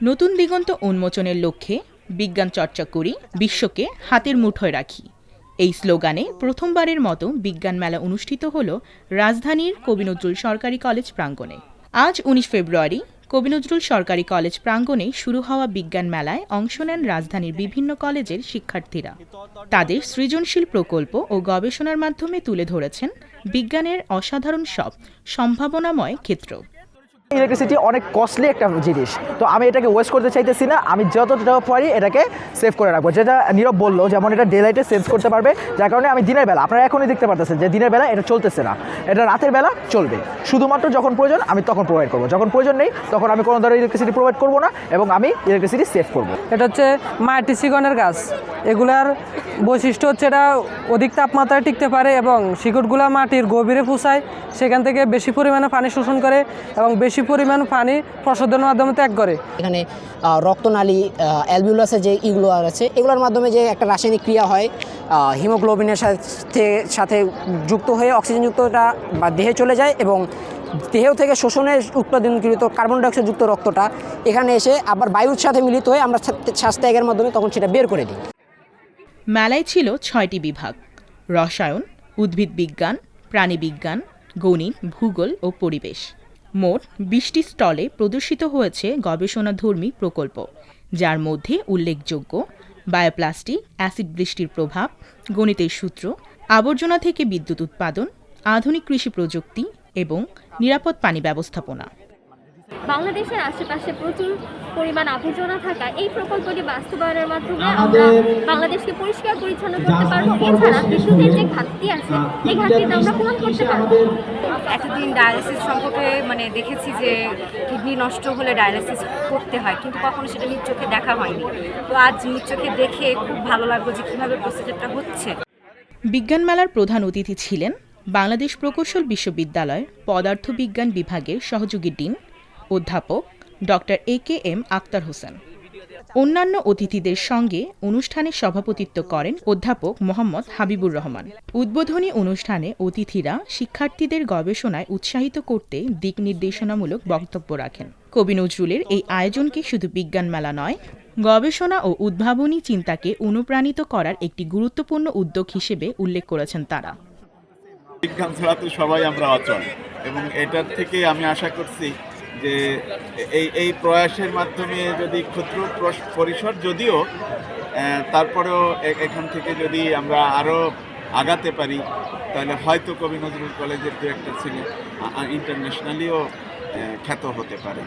নতুন দিগন্ত উন্মোচনের লক্ষ্যে বিজ্ঞান চর্চা করি, বিশ্বকে হাতের মুঠোয় রাখি। এই স্লোগানে প্রথমবারের মতো বিজ্ঞান মেলা অনুষ্ঠিত হল রাজধানীর কবি নজরুল সরকারি কলেজ প্রাঙ্গণে। আজ ১৯ ফেব্রুয়ারি কবি নজরুল সরকারি কলেজ প্রাঙ্গণে শুরু হওয়া বিজ্ঞান মেলায় অংশ নেন রাজধানীর বিভিন্ন কলেজের শিক্ষার্থীরা। তাদের সৃজনশীল প্রকল্প ও গবেষণার মাধ্যমে তুলে ধরেছেন বিজ্ঞানের অসাধারণ সব সম্ভাবনাময় ক্ষেত্র। ইলেকট্রিসিটি অনেক কস্টলি একটা জিনিস, তো আমি এটাকে ওয়েস্ট করতে চাইতেছি না। আমি যতটা পারি এটাকে সেভ করে রাখবো। যেটা নীরব বললো, যেমন এটা ডে লাইটে সেন্স করতে পারবে, যার কারণে আমি দিনের বেলা, আপনারা এখনই দেখতে পারতেছেন যে দিনের বেলা এটা চলতেছে না, এটা রাতের বেলা চলবে। শুধুমাত্র যখন প্রয়োজন আমি তখন প্রোভাইড করবো, যখন প্রয়োজন নেই তখন আমি কোনো ধরনের ইলেকট্রিসিটি প্রোভাইড করবো না, এবং আমি ইলেকট্রিসিটি সেভ করবো। এটা হচ্ছে মাটি শিকনের গাছ। এগুলার বৈশিষ্ট্য হচ্ছে এটা অধিক তাপমাত্রায় টিকতে পারে এবং শিকড়গুলা মাটির গভীরে পুষায়, সেখান থেকে বেশি পরিমাণে পানি শোষণ করে এবং বেশি পরিমাণ পানি প্রশোধনের মাধ্যমে ত্যাগ করে। এখানে রক্তনালী, অ্যালভিউলাসের যে ইগুলো আছে, এগুলোর মাধ্যমে যে একটা রাসায়নিক ক্রিয়া হয়, হিমোগ্লোবিনের সাথে যুক্ত হয়ে অক্সিজেনযুক্তটা বা দেহে চলে যায় এবং দেহ থেকে শোষণের উৎপাদনকৃত কার্বন ডাইঅক্সাইড যুক্ত রক্তটা এখানে এসে আবার বায়ুর সাথে মিলিত হয়ে আমরা শ্বাস ত্যাগের মাধ্যমে তখন সেটা বের করে দিই। মেলায় ছিল ৬টি বিভাগ: রসায়ন, উদ্ভিদ বিজ্ঞান, প্রাণীবিজ্ঞান, গণিত, ভূগোল ও পরিবেশ। মোট ২০টি স্টলে প্রদর্শিত হয়েছে গবেষণাধর্মী প্রকল্প, যার মধ্যে উল্লেখযোগ্য বায়োপ্লাস্টিক, অ্যাসিড বৃষ্টির প্রভাব, গণিতের সূত্র, আবর্জনা থেকে বিদ্যুৎ উৎপাদন, আধুনিক কৃষি প্রযুক্তি এবং নিরাপদ পানি ব্যবস্থাপনা। বাংলাদেশের আশেপাশে প্রচুর পরিমাণ আবর্জনা থাকা এই প্রকল্পটি বাস্তবায়নের মাধ্যমে আমরা বাংলাদেশকে পরিষ্কার পরিচ্ছন্ন করতে পারবো। এছাড়া বিদ্যুতের যে ঘাটতি আছে, এই ঘাটতিটা আমরা পূরণ করতে পারবো। এতদিন ডায়ালিসিস সম্পর্কে দেখেছি যে কিডনি নষ্ট হলে ডায়ালিসিস করতে হয়, কিন্তু কখনো সেটা নিজ চোখে দেখা হয়নি। তো আজ নিজ চোখে দেখে খুব ভালো লাগলো যে কীভাবে প্রসিজারটা হচ্ছে। বিজ্ঞান মেলার প্রধান অতিথি ছিলেন বাংলাদেশ প্রকৌশল বিশ্ববিদ্যালয়ের পদার্থবিজ্ঞান বিভাগের সহযোগী ডিন অধ্যাপক ডক্টর এ.কে.এম. আখতার হোসেন। অন্যান্য অতিথিদের সঙ্গে অনুষ্ঠানে সভাপতিত্ব করেন অধ্যাপক মোহাম্মদ হাবিবুর রহমান। উদ্বোধনী অনুষ্ঠানে অতিথিরা শিক্ষার্থীদের গবেষণায় উৎসাহিত করতে দিক নির্দেশনামূলক বক্তব্য রাখেন। কবি নজরুলের এই আয়োজনকে শুধু বিজ্ঞান মেলা নয়, গবেষণা ও উদ্ভাবনী চিন্তাকে অনুপ্রাণিত করার একটি গুরুত্বপূর্ণ উদ্যোগ হিসেবে উল্লেখ করেছেন তারা। বিজ্ঞান ছাড়া তো সবাই আমরা অচল, এবং এটার থেকে আমি আশা করছি যে এই প্রয়াসের মাধ্যমে যদি ক্ষুদ্র পরিসর যদিও, তারপরেও এখান থেকে যদি আমরা আরও আগাতে পারি, তাহলে হয়তো কবি নজরুল কলেজের দু একটা ছেলে ইন্টারন্যাশনালিও খ্যাত হতে পারে।